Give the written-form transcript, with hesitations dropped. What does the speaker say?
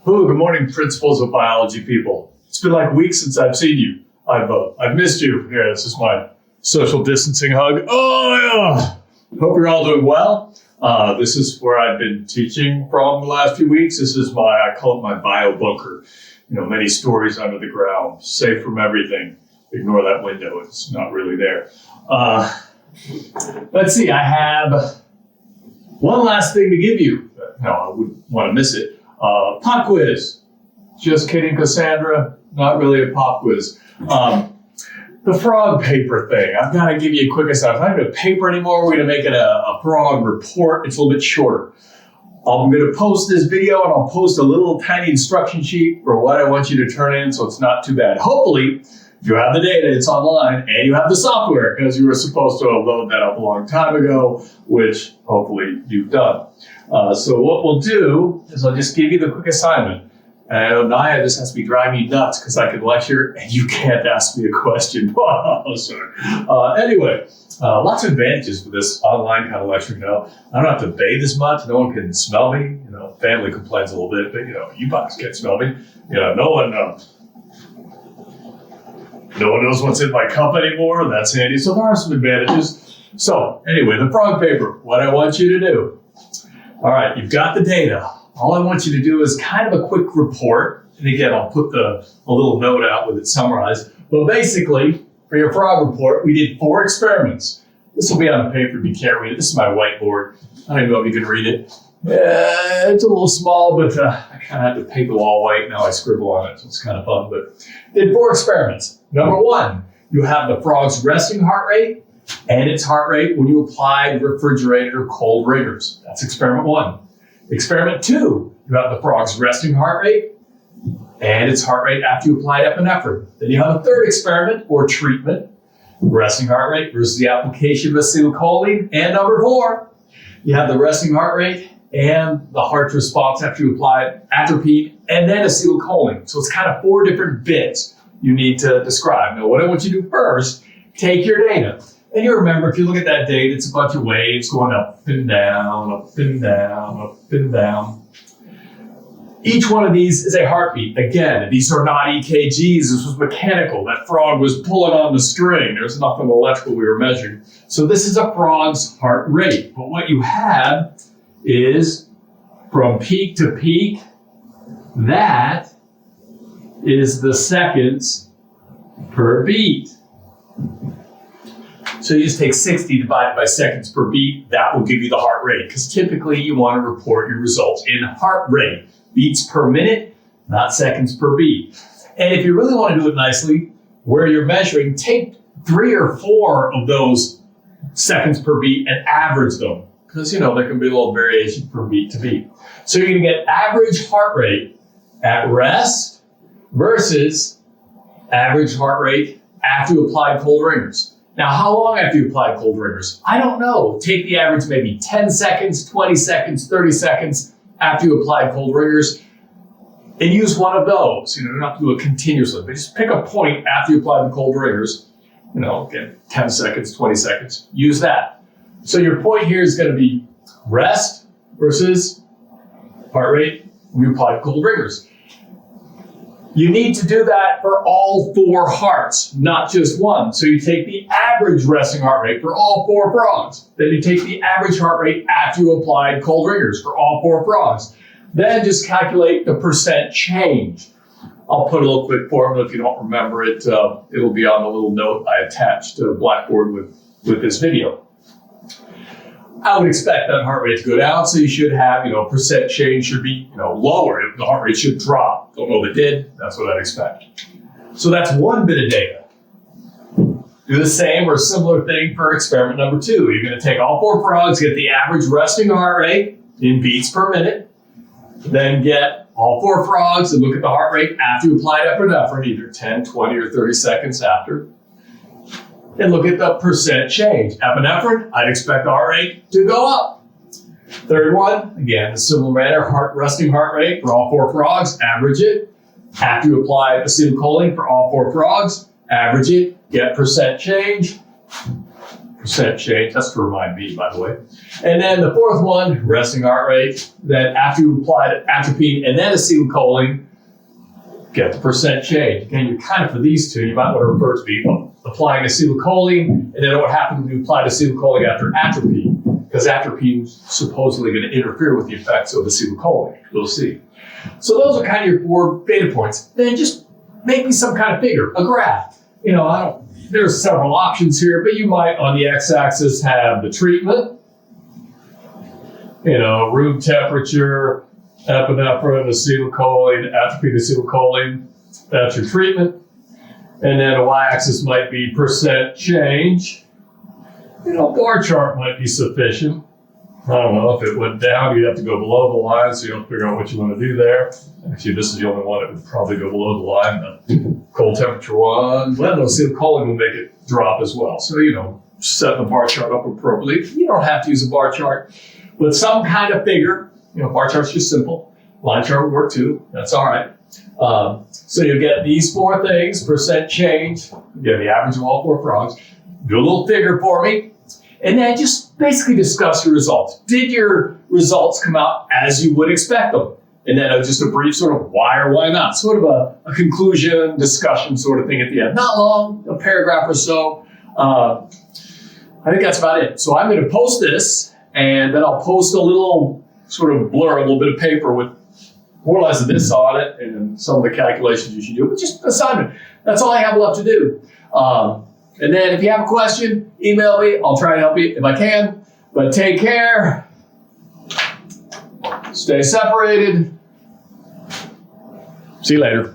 Oh, good morning, principles of biology people. It's been like weeks since I've seen you. I've missed you. Yeah, this is my social distancing hug. Oh, yeah. Hope you're all doing well. This is where I've been teaching from the last few weeks. This is I call it my bio bunker. Many stories under the ground, safe from everything. Ignore that window, it's not really there. Let's see, I have one last thing to give you. No, I wouldn't want to miss it. Pop quiz. Just kidding, Cassandra. Not really a pop quiz. The frog paper thing. I've got to give you a quick aside. I'm not going to paper anymore. We're going to make it a frog report. It's a little bit shorter. I'm going to post this video and I'll post a little tiny instruction sheet for what I want you to turn in, so it's not too bad. Hopefully, you have the data, it's online, and you have the software, because you were supposed to have loaded that up a long time ago, which hopefully you've done. So what we'll do is I'll just give you the quick assignment. And Naya, this has to be driving you nuts because I can lecture and you can't ask me a question. Oh, sorry. Anyway, lots of advantages for this online kind of lecturing. I don't have to bathe as much. No one can smell me. Family complains a little bit, but you guys can't smell me. No one knows what's in my cup anymore. That's handy. So there are some advantages. So anyway, the frog paper, what I want you to do. All right, you've got the data. All I want you to do is kind of a quick report. And again, I'll put a little note out with it summarized. But basically, for your frog report, we did 4 experiments. This will be on the paper if you can't read it. This is my whiteboard. I don't know if you can read it. It's a little small, but I kind of had to paint the wall white. Now I scribble on it, so it's kind of fun. But did 4 experiments. Number 1, you have the frog's resting heart rate and its heart rate when you applied refrigerated or cold ringers. That's experiment 1. Experiment 2, you have the frog's resting heart rate and its heart rate after you applied epinephrine. Then you have a 3rd experiment or treatment, resting heart rate versus the application of acetylcholine. And number 4, you have the resting heart rate and the heart response after you applied atropine and then acetylcholine. So it's kind of 4 different bits you need to describe. Now, what I want you to do first, take your data. And you remember, if you look at that data, it's a bunch of waves going up and down, up and down, up and down. Each one of these is a heartbeat. Again, these are not EKGs. This was mechanical. That frog was pulling on the string. There's nothing electrical we were measuring. So this is a frog's heart rate. But what you have is from peak to peak, that is the seconds per beat. So you just take 60 divided by seconds per beat. That will give you the heart rate, because typically you want to report your results in heart rate, beats per minute, not seconds per beat. And if you really want to do it nicely, where you're measuring, take 3 or 4 of those seconds per beat and average them, because there can be a little variation from beat to beat. So you're going to get average heart rate at rest versus average heart rate after you applied cold ringers. Now, how long after you apply cold ringers? I don't know. Take the average maybe 10 seconds, 20 seconds, 30 seconds after you apply cold ringers, and use one of those. You don't have to do it continuously, but just pick a point after you apply the cold ringers. Again, 10 seconds, 20 seconds. Use that. So your point here is going to be rest versus heart rate when you apply cold ringers. You need to do that for all 4 hearts, not just one. So you take the average resting heart rate for all 4 frogs. Then you take the average heart rate after you applied cold ringers for all 4 frogs. Then just calculate the percent change. I'll put a little quick formula if you don't remember it. It'll be on the little note I attached to Blackboard with this video. I would expect that heart rate to go down, so you should have, percent change should be, lower. The heart rate should drop. Don't know if it did. That's what I'd expect. So that's one bit of data. Do the same or similar thing for experiment number 2. You're going to take all 4 frogs, get the average resting heart rate in beats per minute, then get all 4 frogs and look at the heart rate after you applied epinephrine, either 10, 20, or 30 seconds after. And look at the percent change. Epinephrine, I'd expect the heart rate to go up. 3rd one, again, in a similar manner, resting heart rate for all 4 frogs, average it. After you apply acetylcholine for all 4 frogs, average it, get percent change. percent change. That's to remind me, by the way. And then the fourth one, resting heart rate, that after you apply atropine and then acetylcholine, get the percent change. Again, you're kind of for these two, you might want to refer to be applying acetylcholine, and then what happens when you apply acetylcholine after atropine, because atropine is supposedly going to interfere with the effects of acetylcholine. We'll see. So those are kind of your 4 data points. Then just make me some kind of figure, a graph. There's several options here, but you might on the x-axis have the treatment, room temperature, epinephrine, acetylcholine, atropine, acetylcholine. That's your treatment. And then a y-axis might be percent change. Bar chart might be sufficient. I don't know, if it went down, you'd have to go below the line, so you have to figure out what you want to do there. Actually, this is the only one that would probably go below the line. The cold temperature one, well, acetylcholine will make it drop as well. So, set the bar chart up appropriately. You don't have to use a bar chart, but some kind of figure. Bar chart's just simple. Line chart would work too. That's all right. So you get these 4 things, percent change, you get the average of all 4 frogs. Do a little figure for me. And then just basically discuss your results. Did your results come out as you would expect them? And then just a brief sort of why or why not. Sort of a conclusion, discussion sort of thing at the end. Not long, a paragraph or so. I think that's about it. So I'm going to post this, and then I'll post a little sort of blur, a little bit of paper with more or less this on it and some of the calculations you should do. But just assignment. That's all I have left to do. And then if you have a question, email me. I'll try and help you if I can. But take care. Stay separated. See you later.